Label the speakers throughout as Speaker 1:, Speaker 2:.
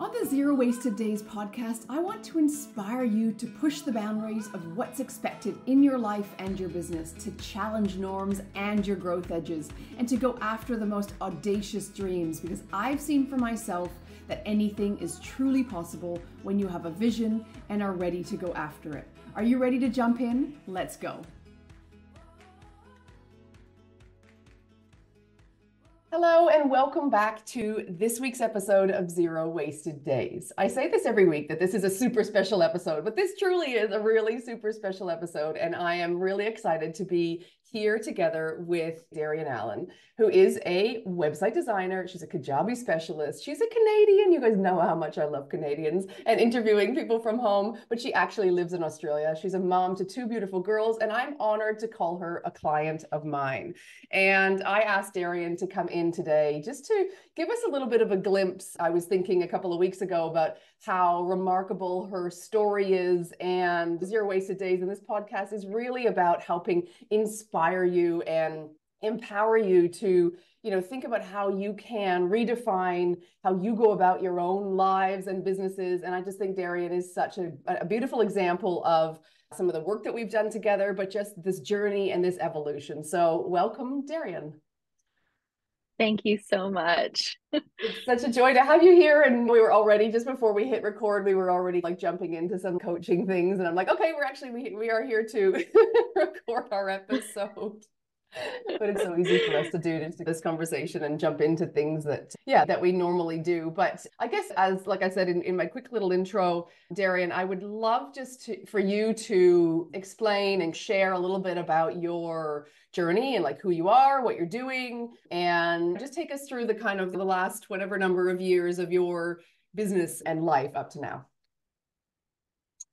Speaker 1: On the Zero Wasted Days podcast, I want to inspire you to push the boundaries of what's expected in your life and your business, to challenge norms and your growth edges, and to go after the most audacious dreams, because I've seen for myself that anything is truly possible when you have a vision and are ready to go after it. Are you ready to jump in? Let's go. Hello and welcome back to this week's episode of Zero Wasted Days. I say this every week that this is a super special episode, but this truly is a really super special episode, and I am really excited to be here together with Darien Allen, who is a website designer. She's a Kajabi specialist. She's a Canadian. You guys know how much I love Canadians and interviewing people from home, but she actually lives in Australia. She's a mom to two beautiful girls, and I'm honored to call her a client of mine. And I asked Darien to come in today just to give us a little bit of a glimpse. I was thinking a couple of weeks ago about how remarkable her story is, and Zero Wasted Days in this podcast is really about helping inspire you and empower you to, think about how you can redefine how you go about your own lives and businesses. And I just think Darien is such a beautiful example of some of the work that we've done together, but just this journey and this evolution. So welcome, Darien.
Speaker 2: Thank you so much.
Speaker 1: It's such a joy to have you here. And we were already, just before we hit record, we were already like jumping into some coaching things. And I'm like, okay, we are here to record our episode. But it's so easy for us to do this conversation and jump into things that we normally do. But I guess, like I said in my quick little intro, Darien, I would love just for you to explain and share a little bit about your journey and like who you are, what you're doing, and just take us through the kind of the last whatever number of years of your business and life up to now.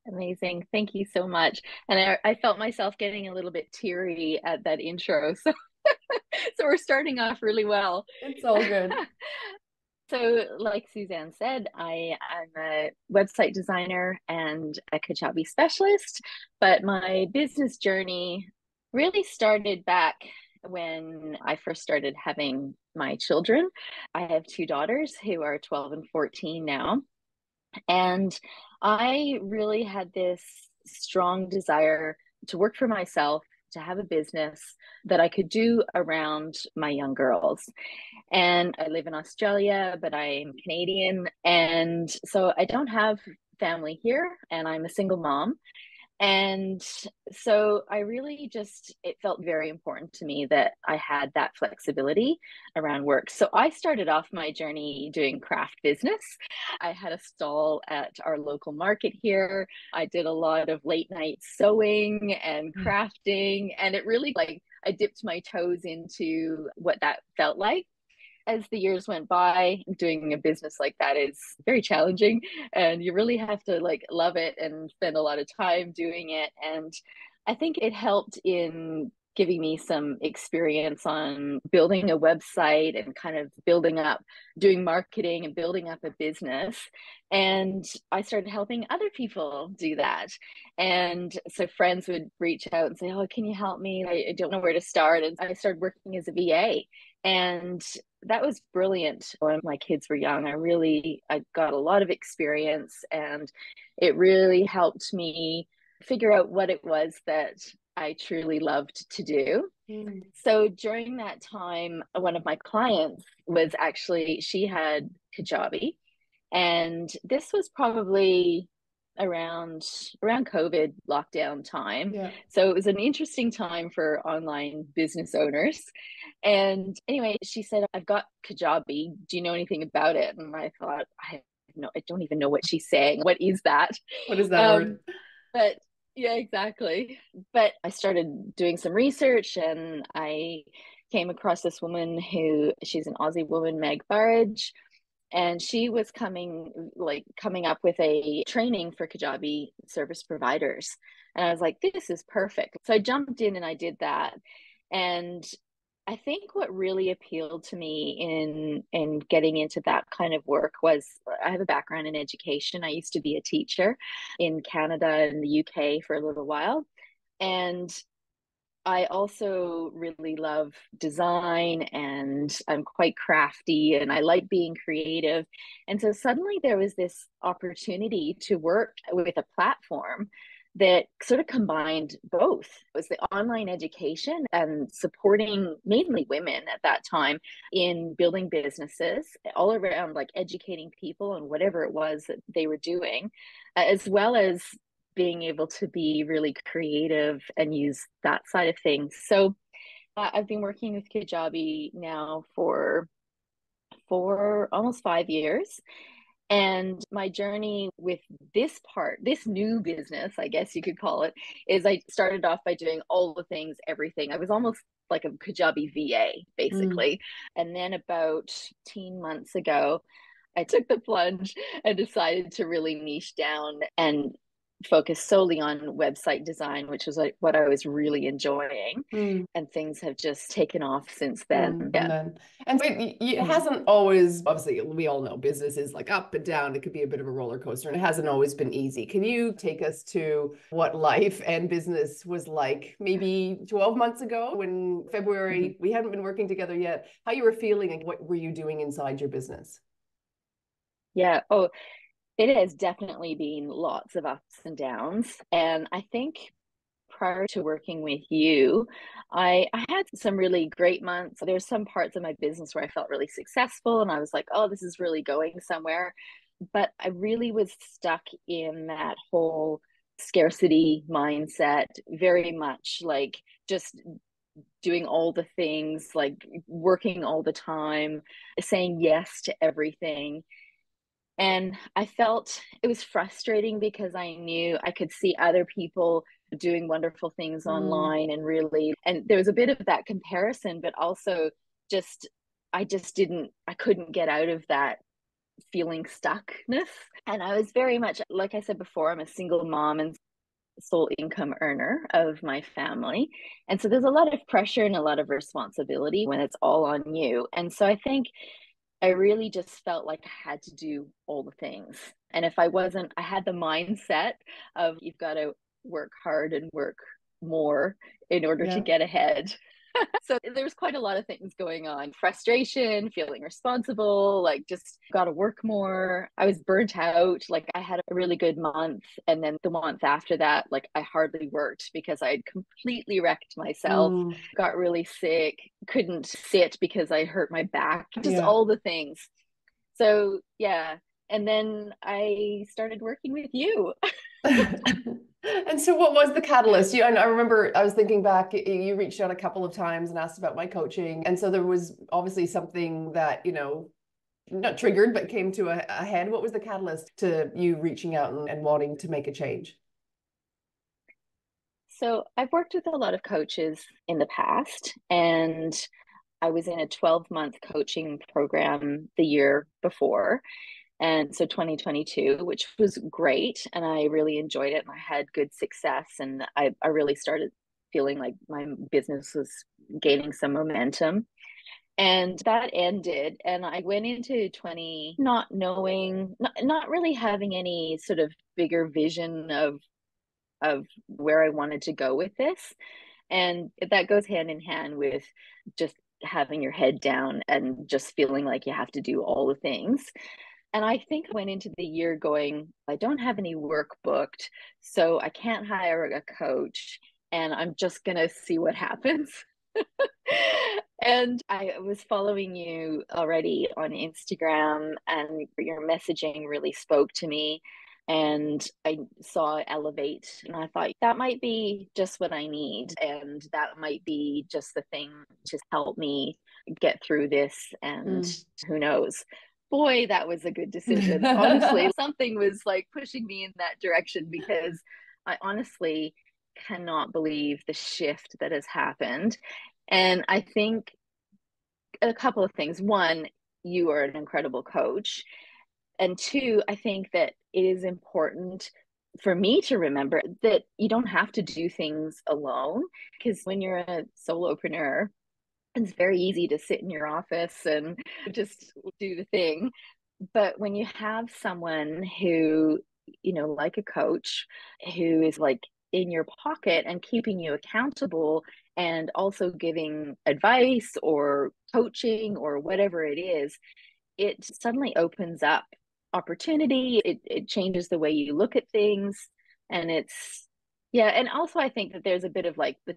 Speaker 2: Amazing. Thank you so much. And I felt myself getting a little bit teary at that intro. So, so we're starting off really well.
Speaker 1: It's all good.
Speaker 2: So like Suzanne said, I'm a website designer and a Kajabi specialist, but my business journey really started back when I first started having my children. I have two daughters who are 12 and 14 now. And I really had this strong desire to work for myself, to have a business that I could do around my young girls. And I live in Australia, but I'm Canadian. And so I don't have family here, and I'm a single mom. And so I really it felt very important to me that I had that flexibility around work. So I started off my journey doing craft business. I had a stall at our local market here. I did a lot of late night sewing and crafting, and it really I dipped my toes into what that felt like. As the years went by, doing a business like that is very challenging, and you really have to love it and spend a lot of time doing it. And I think it helped in giving me some experience on building a website and kind of doing marketing and building up a business. And I started helping other people do that. And so friends would reach out and say, oh, can you help me? I don't know where to start. And I started working as a VA. And that was brilliant. When my kids were young, I got a lot of experience, and it really helped me figure out what it was that I truly loved to do. So during that time, one of my clients she had Kajabi, and this was probably around COVID lockdown time. Yeah. So it was an interesting time for online business owners. And anyway, she said, I've got Kajabi. Do you know anything about it? And I thought, I don't even know what she's saying. What is that?
Speaker 1: What is that word?
Speaker 2: But yeah, exactly. But I started doing some research, and I came across this woman she's an Aussie woman, Meg Burrage. And she was coming up with a training for Kajabi service providers. And I was like, this is perfect. So I jumped in and I did that. And I think what really appealed to me in getting into that kind of work was I have a background in education. I used to be a teacher in Canada and the UK for a little while. And I also really love design and I'm quite crafty and I like being creative. And so suddenly there was this opportunity to work with a platform that sort of combined both. It was the online education and supporting mainly women at that time in building businesses all around, like educating people on whatever it was that they were doing, as well as being able to be really creative and use that side of things. So I've been working with Kajabi now for almost 5 years. And my journey with this new business, I guess you could call it, is I started off by doing all the things, everything. I was almost like a Kajabi VA,
Speaker 1: Mm.
Speaker 2: basically. And then about 18 months ago, I took the plunge and decided to really niche down and focus solely on website design, which was like what I was really enjoying.
Speaker 1: Mm.
Speaker 2: And things have just taken off since then.
Speaker 1: Mm, and
Speaker 2: Yeah.
Speaker 1: then, and it
Speaker 2: Mm-hmm.
Speaker 1: hasn't always, obviously, we all know business is like up and down. It could be a bit of a roller coaster, and it hasn't always been easy. Can you take us to what life and business was like maybe 12 months ago when
Speaker 2: Mm-hmm.
Speaker 1: February, we hadn't been working together yet, how you were feeling and what were you doing inside your business?
Speaker 2: Yeah. Oh, it has definitely been lots of ups and downs. And I think prior to working with you, I had some really great months. There's some parts of my business where I felt really successful and I was like, oh, this is really going somewhere. But I really was stuck in that whole scarcity mindset, very much like just doing all the things, like working all the time, saying yes to everything. And I felt it was frustrating because I knew I could see other people doing wonderful things
Speaker 1: Mm,
Speaker 2: online and really, and there was a bit of that comparison, but also just, I couldn't get out of that feeling stuckness. And I was very much, like I said before, I'm a single mom and sole income earner of my family. And so there's a lot of pressure and a lot of responsibility when it's all on you. And so I think I really just felt like I had to do all the things. And if I wasn't, I had the mindset of you've got to work hard and work more in order to
Speaker 1: yeah.
Speaker 2: get ahead. So there's quite a lot of things going on, frustration, feeling responsible, like just got to work more. I was burnt out. Like I had a really good month. And then the month after that, like I hardly worked because I had completely wrecked myself,
Speaker 1: Mm,
Speaker 2: got really sick, couldn't sit because I hurt my back, just
Speaker 1: yeah.
Speaker 2: all the things. So, yeah. And then I started working with you.
Speaker 1: And so what was the catalyst? And I remember I was thinking back, you reached out a couple of times and asked about my coaching. And so there was obviously something that, not triggered, but came to a head. What was the catalyst to you reaching out and wanting to make a change?
Speaker 2: So, I've worked with a lot of coaches in the past, and I was in a 12-month coaching program the year before. And so 2022, which was great. And I really enjoyed it. And I had good success. And I really started feeling like my business was gaining some momentum. And that ended. And I went into 20 not knowing, not really having any sort of bigger vision of where I wanted to go with this. And that goes hand in hand with just having your head down and just feeling like you have to do all the things. And I think I went into the year going, I don't have any work booked, so I can't hire a coach, and I'm just going to see what happens. And I was following you already on Instagram, and your messaging really spoke to me. And I saw Elevate, and I thought that might be just what I need. And that might be just the thing to help me get through this. And
Speaker 1: Mm.
Speaker 2: who knows? Boy, that was a good decision. Honestly, something was like pushing me in that direction because I honestly cannot believe the shift that has happened. And I think a couple of things. One, you are an incredible coach. And two, I think that it is important for me to remember that you don't have to do things alone because when you're a solopreneur, it's very easy to sit in your office and just do the thing. But when you have someone who, like a coach who is like in your pocket and keeping you accountable, and also giving advice or coaching or whatever it is, it suddenly opens up opportunity. It changes the way you look at things. And it's, yeah. And also, I think that there's a bit of like the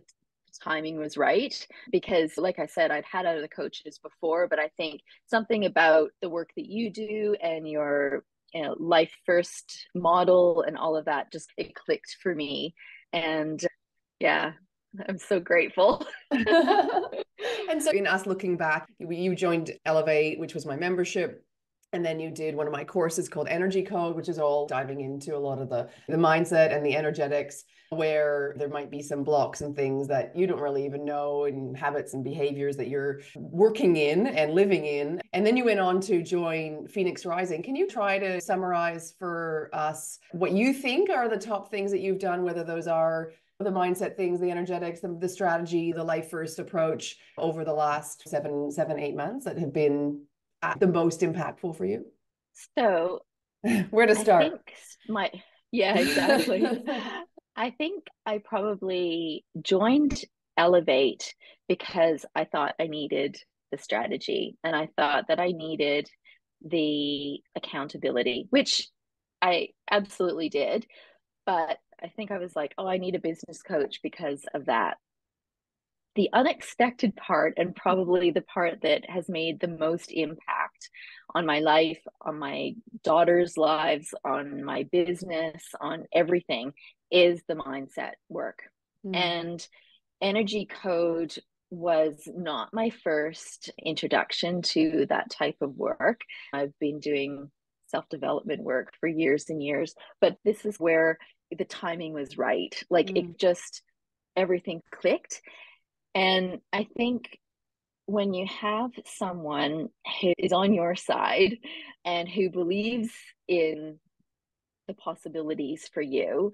Speaker 2: timing was right, because like I said, I'd had other coaches before, but I think something about the work that you do and your, you know, life first model and all of that, just it clicked for me. And yeah, I'm so grateful.
Speaker 1: And so in us looking back, you joined Elevate, which was my membership. And then you did one of my courses called Energy Code, which is all diving into a lot of the mindset and the energetics, where there might be some blocks and things that you don't really even know, and habits and behaviors that you're working in and living in. And then you went on to join Phoenix Rising. Can you try to summarize for us what you think are the top things that you've done, whether those are the mindset things, the energetics, the strategy, the life first approach over the last 8 months that have been the most impactful for you?
Speaker 2: So
Speaker 1: Where to
Speaker 2: I
Speaker 1: start?
Speaker 2: think my, yeah, exactly. I think I probably joined Elevate because I thought I needed the strategy, and I thought that I needed the accountability, which I absolutely did. But I think I was like, oh, I need a business coach because of that. The unexpected part, and probably the part that has made the most impact on my life, on my daughters' lives, on my business, on everything, is the mindset work.
Speaker 1: Mm.
Speaker 2: And Energy Code was not my first introduction to that type of work. I've been doing self development work for years and years, but this is where the timing was right. Like it
Speaker 1: Mm.
Speaker 2: just, everything clicked. And I think when you have someone who is on your side and who believes in the possibilities for you,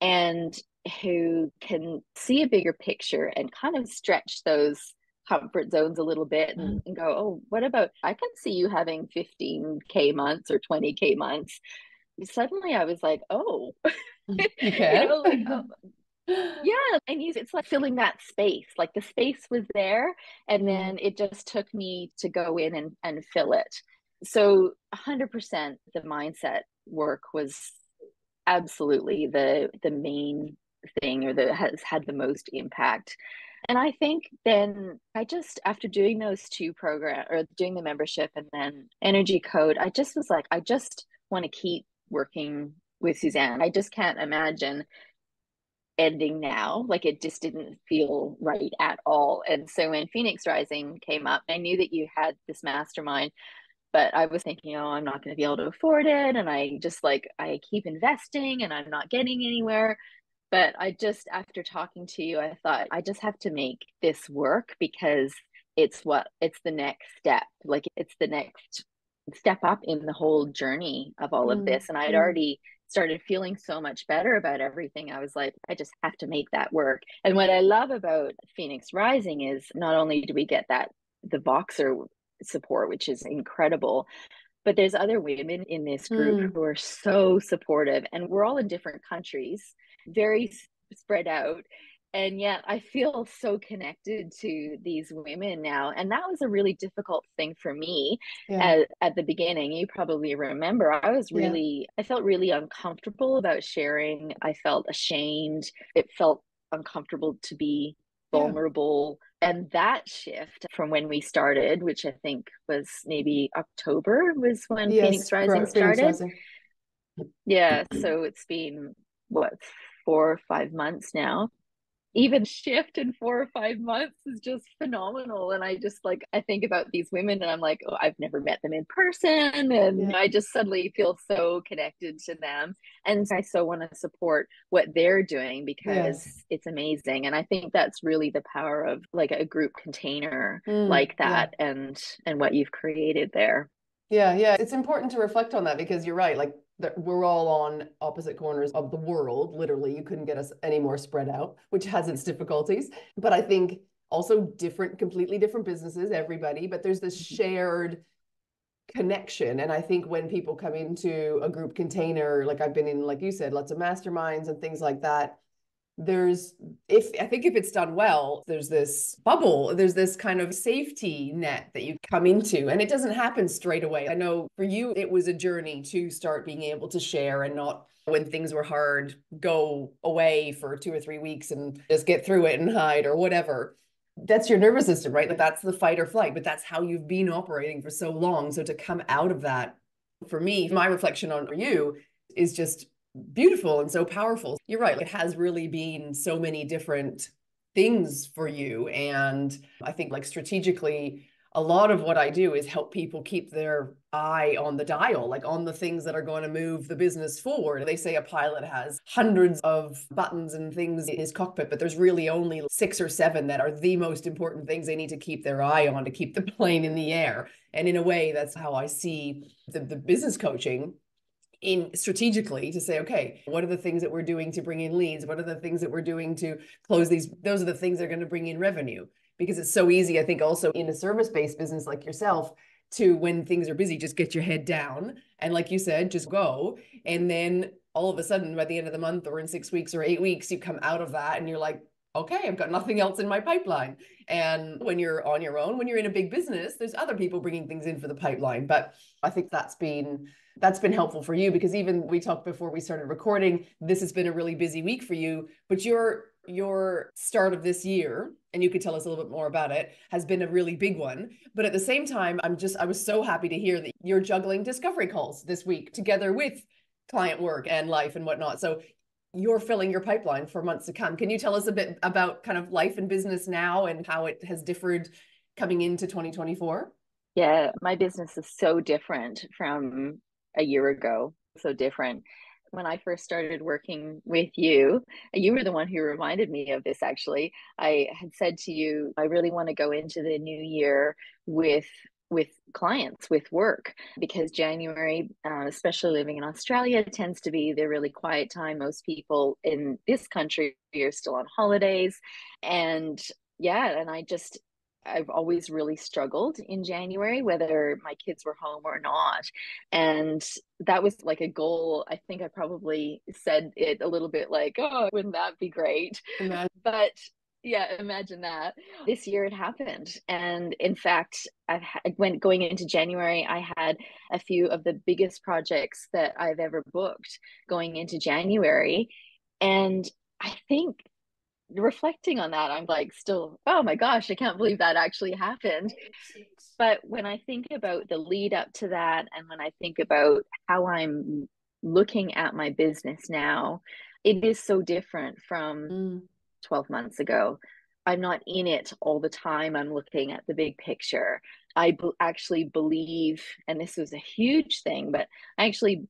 Speaker 2: and who can see a bigger picture and kind of stretch those comfort zones a little bit, and go, oh, what about, I can see you having 15K months or 20K months. Suddenly I was like, oh,
Speaker 1: You
Speaker 2: you
Speaker 1: can.
Speaker 2: know, like, oh, yeah. And it's like filling that space, like the space was there, and
Speaker 1: Mm.
Speaker 2: then it just took me to go in and fill it. So 100% the mindset work was absolutely the main thing, or that has had the most impact. And I think then I just, after doing those two program, or doing the membership and then Energy Code, I just was like, I just want to keep working with Suzanne. I just can't imagine ending now. Like it just didn't feel right at all. And so when Phoenix Rising came up, I knew that you had this mastermind, but I was thinking, oh, I'm not going to be able to afford it. And I just like, I keep investing and I'm not getting anywhere. But I just, after talking to you, I thought I just have to make this work, because it's the next step. Like it's the next step up in the whole journey of all of
Speaker 1: Mm.
Speaker 2: this. And I'd
Speaker 1: Mm.
Speaker 2: already started feeling so much better about everything. I was like, I just have to make that work. And what I love about Phoenix Rising is not only do we get that, the Voxer support, which is incredible, but there's other women in this group
Speaker 1: Mm.
Speaker 2: who are so supportive, and we're all in different countries, very spread out, and yet I feel so connected to these women now. And that was a really difficult thing for me
Speaker 1: Yeah.
Speaker 2: at the beginning. You probably remember,
Speaker 1: Yeah.
Speaker 2: I felt really uncomfortable about sharing. I felt ashamed. It felt uncomfortable to be
Speaker 1: Yeah.
Speaker 2: vulnerable. And that shift from when we started, which I think was maybe October, was when
Speaker 1: Yes.
Speaker 2: Phoenix Rising
Speaker 1: For Phoenix
Speaker 2: started.
Speaker 1: Rising.
Speaker 2: Yeah, so it's been what, 4 or 5 months now. Even shift in 4 or 5 months is just phenomenal. And I just like, I think about these women and I'm like, oh, I've never met them in person. And
Speaker 1: Yeah.
Speaker 2: I just suddenly feel so connected to them. And I so want to support what they're doing, because
Speaker 1: Yes.
Speaker 2: it's amazing. And I think that's really the power of like a group container
Speaker 1: Mm.
Speaker 2: like
Speaker 1: Yeah.
Speaker 2: that, and what you've created there.
Speaker 1: Yeah. Yeah. It's important to reflect on that, because you're right. Like we're all on opposite corners of the world. Literally, you couldn't get us any more spread out, which has its difficulties. But I think also different, completely different businesses, everybody, but there's this shared connection. And I think when people come into a group container, like I've been in, like you said, lots of masterminds and things like that, there's, if I think if it's done well, there's this bubble, there's this kind of safety net that you come into, and it doesn't happen straight away. I know for you it was a journey to start being able to share and not, when things were hard, go away for 2 or 3 weeks and just get through it and hide or whatever. That's your nervous system, right? Like that's the fight or flight, but that's how you've been operating for so long. So to come out of that, for me, my reflection on you is just beautiful and so powerful. You're right. It has really been so many different things for you. And I think like strategically, a lot of what I do is help people keep their eye on the dial, like on the things that are going to move the business forward. They say a pilot has hundreds of buttons and things in his cockpit, but there's really only 6 or 7 that are the most important things they need to keep their eye on to keep the plane in the air. And in a way, that's how I see the business coaching in strategically, to say, okay, what are the things that we're doing to bring in leads? What are the things that we're doing to close these? Those are the things that are going to bring in revenue. Because it's so easy, I think, also in a service-based business like yourself, to, when things are busy, just get your head down. And like you said, just go. And then all of a sudden, by the end of the month or in 6 weeks or 8 weeks, you come out of that and you're like, okay, I've got nothing else in my pipeline. And when you're on your own, when you're in a big business, there's other people bringing things in for the pipeline. But I think that's been helpful for you, because even we talked before we started recording, this has been a really busy week for you, but your start of this year, and you could tell us a little bit more about it, has been a really big one. But at the same time, I was so happy to hear that you're juggling discovery calls this week together with client work and life and whatnot. So you're filling your pipeline for months to come. Can you tell us a bit about kind of life and business now and how it has differed coming into 2024?
Speaker 2: Yeah, my business is so different from a year ago, so different. When I first started working with you, you were the one who reminded me of this actually. I had said to you, I really want to go into the new year with clients, with work, because January, especially living in Australia, tends to be the really quiet time. Most people in this country are still on holidays. And yeah, and I've always really struggled in January, whether my kids were home or not. And that was like a goal. I think I probably said it a little bit like, oh, wouldn't that be great?
Speaker 1: Imagine.
Speaker 2: But yeah, imagine that. This year it happened. And in fact, when going into January, I had a few of the biggest projects that I've ever booked going into January. And I think, reflecting on that, I'm like, still, oh my gosh, I can't believe that actually happened. But when I think about the lead up to that, and when I think about how I'm looking at my business now, it is so different from 12 months ago. I'm not in it all the time. I'm looking at the big picture. Actually believe, and this was a huge thing, but I actually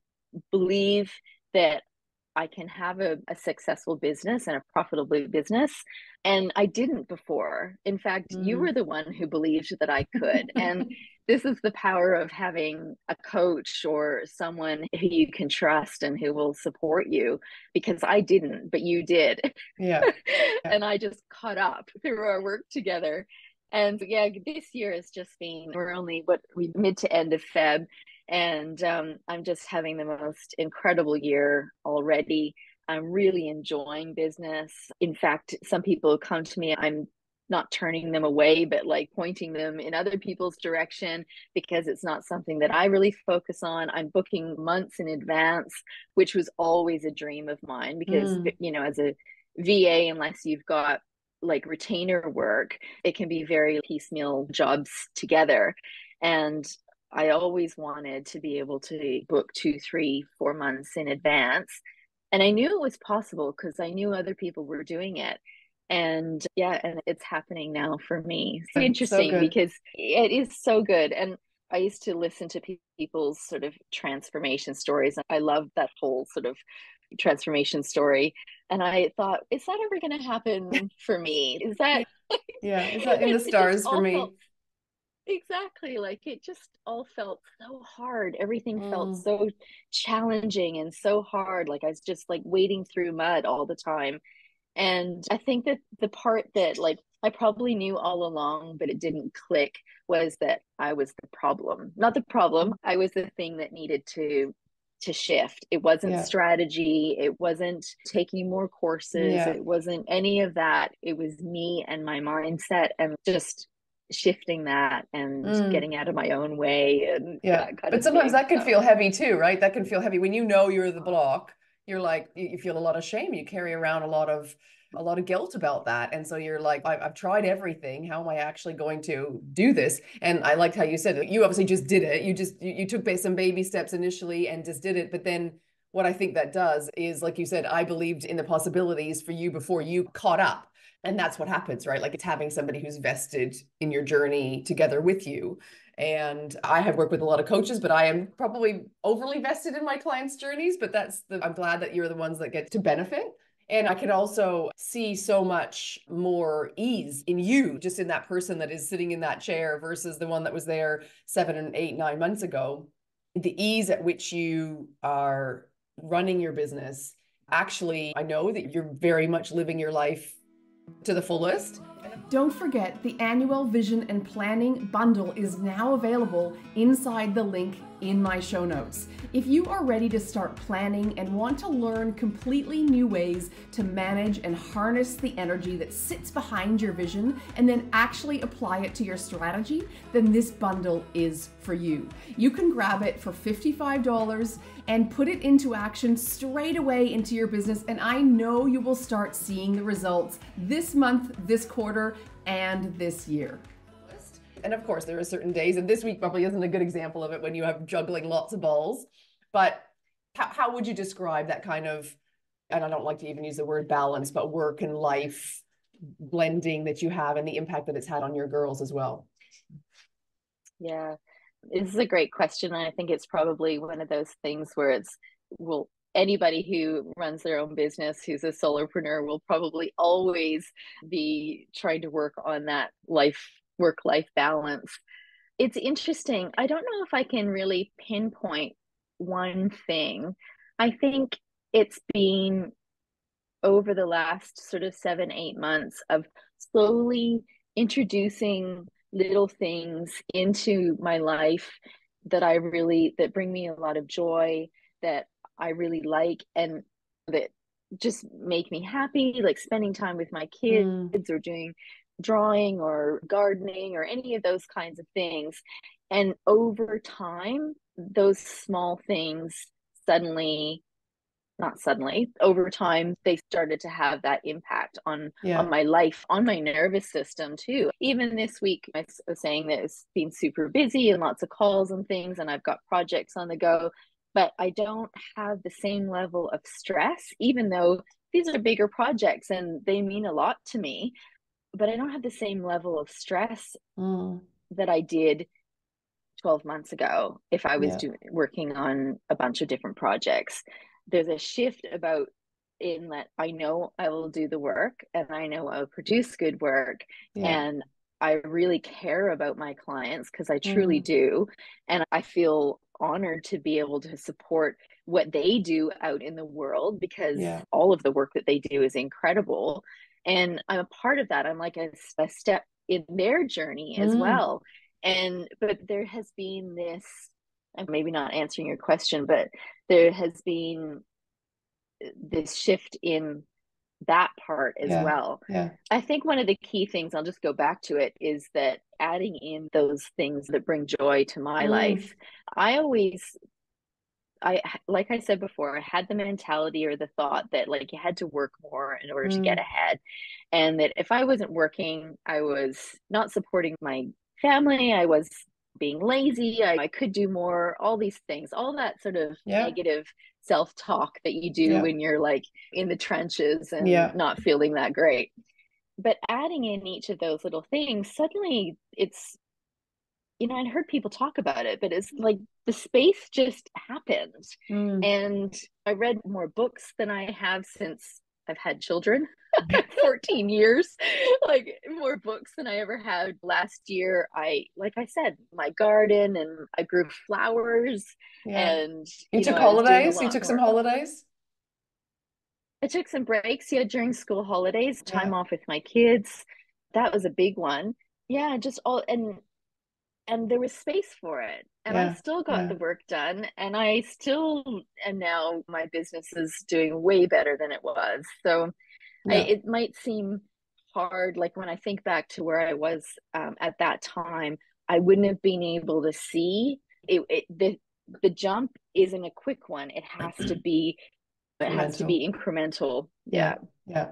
Speaker 2: believe that I can have a successful business and a profitable business. And I didn't before. In fact, you were the one who believed that I could. And this is the power of having a coach or someone who you can trust and who will support you, because I didn't, but you did.
Speaker 1: Yeah.
Speaker 2: And I just caught up through our work together. And yeah, this year has just been, we're only we mid to end of Feb. And I'm just having the most incredible year already. I'm really enjoying business. In fact, some people come to me, I'm not turning them away, but like pointing them in other people's direction, because it's not something that I really focus on. I'm booking months in advance, which was always a dream of mine, because, as a VA, unless you've got like retainer work, it can be very piecemeal jobs together. And I always wanted to be able to book 2, 3, 4 months in advance. And I knew it was possible because I knew other people were doing it. And yeah, and it's happening now for me. It's interesting,
Speaker 1: So
Speaker 2: because it is so good. And I used to listen to people's sort of transformation stories. I love that whole sort of transformation story. And I thought, is that ever going to happen for me? Is that,
Speaker 1: yeah, is that in the stars for me?
Speaker 2: Exactly. Like it just all felt so hard. Everything felt so challenging and so hard. Like I was just like wading through mud all the time. And I think that the part that like I probably knew all along, but it didn't click, was that I was the problem. Not the problem. I was the thing that needed to to shift. It wasn't
Speaker 1: Yeah.
Speaker 2: strategy. It wasn't taking more courses.
Speaker 1: Yeah.
Speaker 2: It wasn't any of that. It was me and my mindset and just shifting that and
Speaker 1: Mm.
Speaker 2: getting out of my own way and
Speaker 1: Yeah.
Speaker 2: that kind
Speaker 1: But
Speaker 2: of
Speaker 1: sometimes
Speaker 2: thing.
Speaker 1: that can
Speaker 2: So,
Speaker 1: feel heavy too, right? That can feel heavy when you know you're the block. You're like, you feel a lot of shame. You carry around a lot of guilt about that. And so you're like, I've tried everything. How am I actually going to do this? And I liked how you said it. You obviously just did it. You took some baby steps initially and just did it. But then what I think that does is, like you said, I believed in the possibilities for you before you caught up. And that's what happens, right? Like it's having somebody who's vested in your journey together with you. And I have worked with a lot of coaches, but I am probably overly vested in my clients' journeys. But I'm glad that you're the ones that get to benefit. And I can also see so much more ease in you, just in that person that is sitting in that chair versus the one that was there 7 8 9 months ago. The ease at which you are running your business. Actually, I know that you're very much living your life to the fullest.
Speaker 3: Don't forget, the annual Vision and Planning Bundle is now available inside the link in my show notes. If you are ready to start planning and want to learn completely new ways to manage and harness the energy that sits behind your vision and then actually apply it to your strategy, then this bundle is for you. You can grab it for $55 and put it into action straight away into your business, and I know you will start seeing the results this month, this quarter, and this year.
Speaker 1: And of course, there are certain days, and this week probably isn't a good example of it when you have juggling lots of balls. But how would you describe that kind of, and I don't like to even use the word balance, but work and life blending that you have and the impact that it's had on your girls as well?
Speaker 2: yeah, this is a great question. And I think it's probably one of those things where well, anybody who runs their own business who's a solopreneur will probably always be trying to work on that work-life balance. It's interesting. I don't know if I can really pinpoint one thing. I think it's been over the last sort of 7 8 months of slowly introducing little things into my life that bring me a lot of joy, that I really like, and that just make me happy, like spending time with my kids or doing drawing or gardening or any of those kinds of things. And over time, those small things suddenly not suddenly over time they started to have that impact on my life, on my nervous system too. Even this week I was saying that it's been super busy and lots of calls and things, and I've got projects on the go, but I don't have the same level of stress, even though these are bigger projects and they mean a lot to me. But I don't have the same level of stress that I did 12 months ago if I was working on a bunch of different projects. There's a shift about in that I know I will do the work and I know I'll produce good work, and I really care about my clients because I truly do, and I feel honored to be able to support what they do out in the world because all of the work that they do is incredible, and I'm a part of that. I'm like a step in their journey as well. But there has been this, I'm maybe not answering your question, but there has been this shift in that part as well. I think one of the key things, I'll just go back to it, is that adding in those things that bring joy to my life. Like I said before, I had the mentality or the thought that like you had to work more in order to get ahead. And that if I wasn't working, I was not supporting my family, I was being lazy, I could do more, all these things, all that sort of negative self-talk that you do when you're like in the trenches and not feeling that great. But adding in each of those little things, suddenly it's, I'd heard people talk about it, but it's like the space just happened. And I read more books than I have since I've had children. 14 years, like more books than I ever had. Last year, like I said, my garden, and I grew flowers, and
Speaker 1: you took
Speaker 2: I was doing a
Speaker 1: holidays. You
Speaker 2: lot
Speaker 1: took some
Speaker 2: more.
Speaker 1: holidays.
Speaker 2: I took some breaks, during school holidays, time off with my kids. That was a big one. Yeah, just all, and and there was space for it. And I still got the work done, and and now my business is doing way better than it was. So it might seem hard, like when I think back to where I was at that time, I wouldn't have been able to see the jump isn't a quick one. It has to be incremental. Yeah.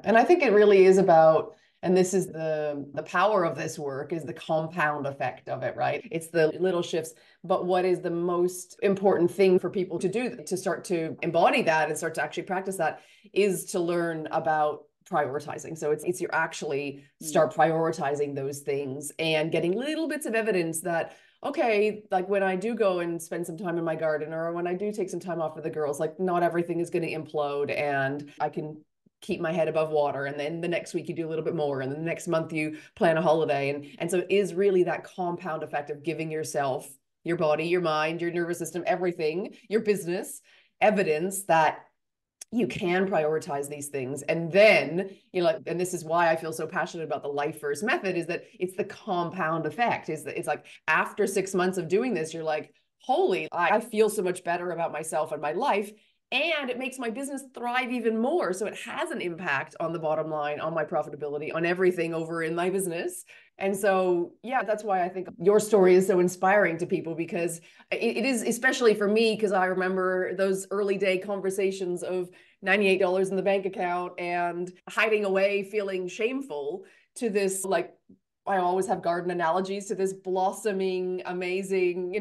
Speaker 1: And I think it really is about, and this is the power of this work, is the compound effect of it, right? It's the little shifts. But what is the most important thing for people to do to start to embody that and start to actually practice that is to learn about prioritizing. So it's you actually start prioritizing those things and getting little bits of evidence that, okay, like when I do go and spend some time in my garden, or when I do take some time off with the girls, like not everything is going to implode, and I can keep my head above water. And then the next week you do a little bit more, and then the next month you plan a holiday. And so it is really that compound effect of giving yourself, your body, your mind, your nervous system, everything, your business, evidence that you can prioritize these things. And then, and this is why I feel so passionate about the life first method, is that it's the compound effect. Is that it's like after 6 months of doing this, you're like, holy, I feel so much better about myself and my life. And it makes my business thrive even more. So it has an impact on the bottom line, on my profitability, on everything over in my business. And so, that's why I think your story is so inspiring to people, because it is, especially for me, because I remember those early day conversations of $98 in the bank account and hiding away, feeling shameful, to this, like, I always have garden analogies, to this blossoming, amazing,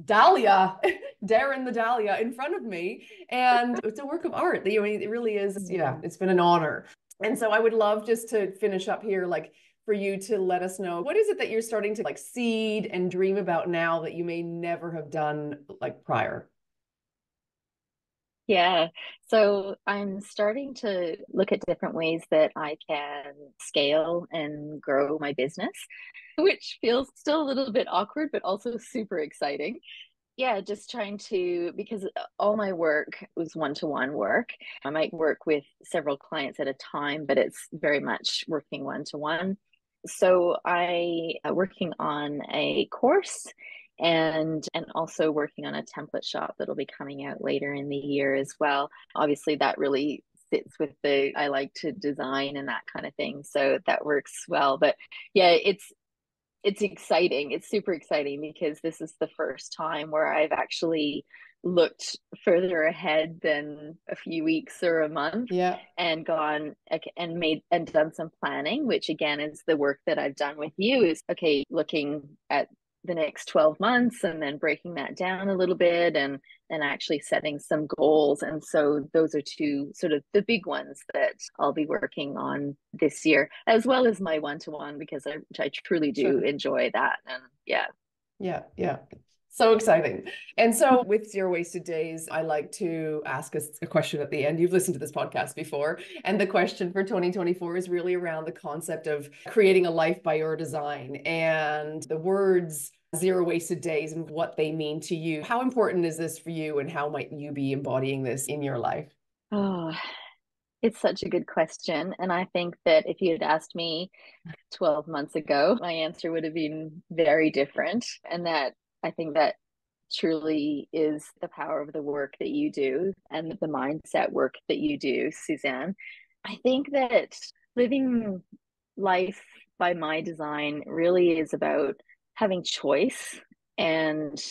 Speaker 1: dahlia, Darren the dahlia in front of me. And it's a work of art. I mean, it really is. It's been an honor. And so I would love just to finish up here, like, for you to let us know, what is it that you're starting to like seed and dream about now that you may never have done like prior?
Speaker 2: Yeah. So I'm starting to look at different ways that I can scale and grow my business, which feels still a little bit awkward, but also super exciting. Yeah, just trying to, because all my work was one-to-one work. I might work with several clients at a time, but it's very much working one-to-one. So I working on a course and also working on a template shop that'll be coming out later in the year as well. Obviously, that really fits with I like to design and that kind of thing. So that works well. But yeah, it's exciting. It's super exciting because this is the first time where I've actually looked further ahead than a few weeks or a month, and gone and made and done some planning, which again is the work that I've done with you, is okay, looking at the next 12 months and then breaking that down a little bit and actually setting some goals. And so those are two sort of the big ones that I'll be working on this year, as well as my one-to-one, because I truly do enjoy that. And
Speaker 1: yeah. So exciting. And so with Zero Wasted Days, I like to ask us a question at the end. You've listened to this podcast before. And the question for 2024 is really around the concept of creating a life by your design, and the words Zero Wasted Days and what they mean to you. How important is this for you, and how might you be embodying this in your life?
Speaker 2: Oh, it's such a good question. And I think that if you had asked me 12 months ago, my answer would have been very different. And that I think that truly is the power of the work that you do and the mindset work that you do, Suzanne. I think that living life by my design really is about having choice. And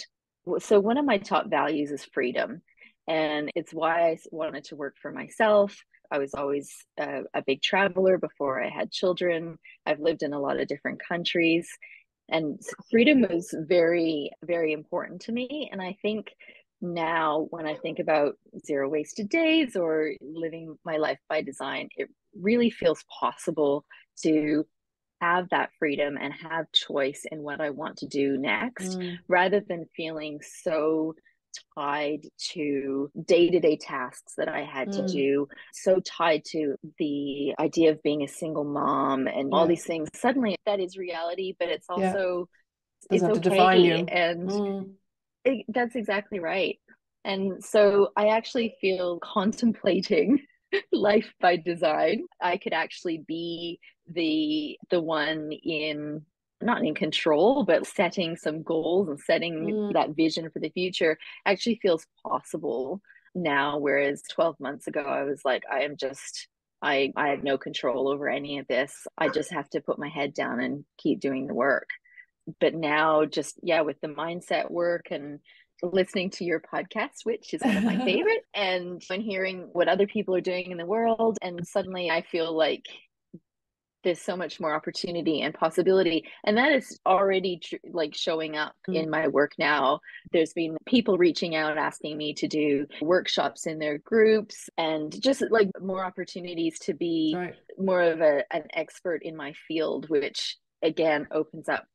Speaker 2: so one of my top values is freedom. And it's why I wanted to work for myself. I was always a big traveler before I had children. I've lived in a lot of different countries. And freedom was very, very important to me. And I think now when I think about Zero Wasted Days or living my life by design, it really feels possible to have that freedom and have choice in what I want to do next, rather than feeling so tied to day-to-day tasks that I had to do, so tied to the idea of being a single mom and all these things. Suddenly that is reality, but it's also it's okay. Define you. And that's exactly right. And so I actually feel contemplating life by design. I could actually be the one in not in control, but setting some goals and setting that vision for the future actually feels possible now. Whereas 12 months ago, I was like, I have no control over any of this. I just have to put my head down and keep doing the work. But now just, yeah, with the mindset work and listening to your podcast, which is one of my favorite, and hearing what other people are doing in the world. And suddenly I feel like there's so much more opportunity and possibility. And that is already like showing up in my work now. There's been people reaching out, asking me to do workshops in their groups, and just like more opportunities to be more of an expert in my field, which again opens up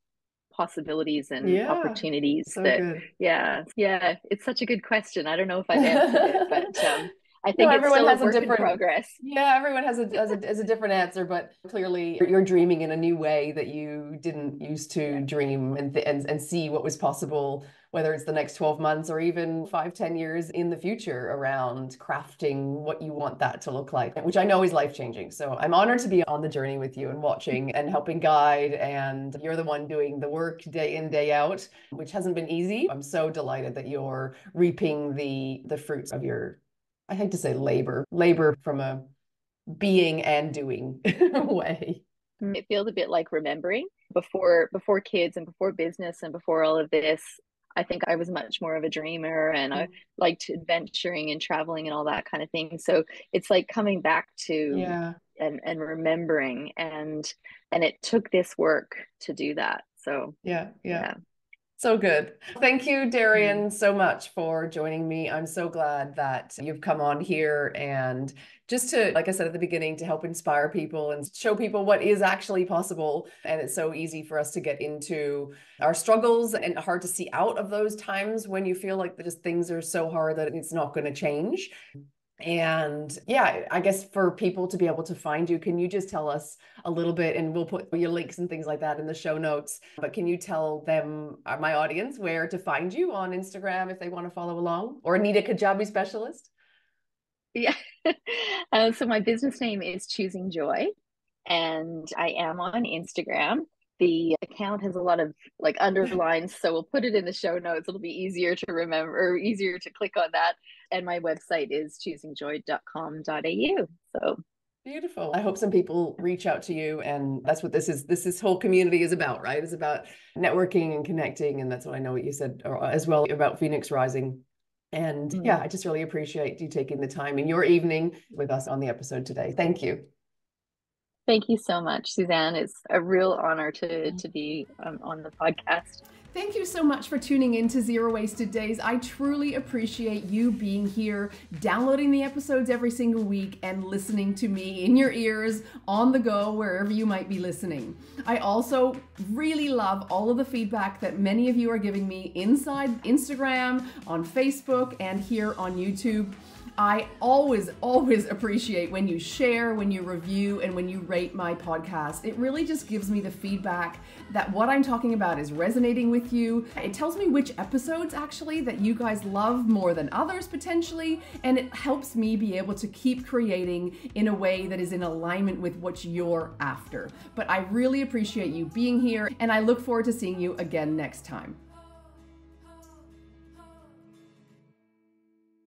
Speaker 2: possibilities and opportunities.
Speaker 1: So good.
Speaker 2: Yeah, it's such a good question. I don't know if I've answered it, but I think
Speaker 1: everyone has
Speaker 2: a work in progress.
Speaker 1: Yeah, everyone has a different answer, but clearly you're dreaming in a new way that you didn't used to dream and see what was possible, whether it's the next 12 months or even 5-10 years in the future, around crafting what you want that to look like, which I know is life-changing. So I'm honored to be on the journey with you and watching and helping guide, and you're the one doing the work day in, day out, which hasn't been easy. I'm so delighted that you're reaping the fruits of your, I hate to say labor from a being and doing way.
Speaker 2: It feels a bit like remembering before kids and before business and before all of this. I think I was much more of a dreamer, and I liked adventuring and traveling and all that kind of thing. So it's like coming back to and remembering, and it took this work to do that. So yeah.
Speaker 1: So good. Thank you, Darien, so much for joining me. I'm so glad that you've come on here, and just to, like I said at the beginning, to help inspire people and show people what is actually possible. And it's so easy for us to get into our struggles and hard to see out of those times when you feel like just things are so hard that it's not going to change. And yeah, I guess for people to be able to find you, can you just tell us a little bit, and we'll put your links and things like that in the show notes, but can you tell them, my audience, where to find you on Instagram if they want to follow along or need a Kajabi specialist?
Speaker 2: Yeah. So my business name is Choosing Joy, and I am on Instagram. The account has a lot of like underlines, so we'll put it in the show notes. It'll be easier to remember, or easier to click on that. And my website is choosingjoy.com.au. So
Speaker 1: beautiful. I hope some people reach out to you, and that's what this whole community is about, right? It's about networking and connecting, and that's what I know what you said as well about Phoenix Rising. And yeah, I just really appreciate you taking the time in your evening with us on the episode today. Thank you.
Speaker 2: Thank you so much, Suzanne. It's a real honor to be on the podcast.
Speaker 3: Thank you so much for tuning in to Zero Wasted Days. I truly appreciate you being here, downloading the episodes every single week, and listening to me in your ears, on the go, wherever you might be listening. I also really love all of the feedback that many of you are giving me inside Instagram, on Facebook, and here on YouTube. I always appreciate when you share, when you review, and when you rate my podcast. It really just gives me the feedback that what I'm talking about is resonating with you. It tells me which episodes actually that you guys love more than others potentially, and it helps me be able to keep creating in a way that is in alignment with what you're after. But I really appreciate you being here, and I look forward to seeing you again next time.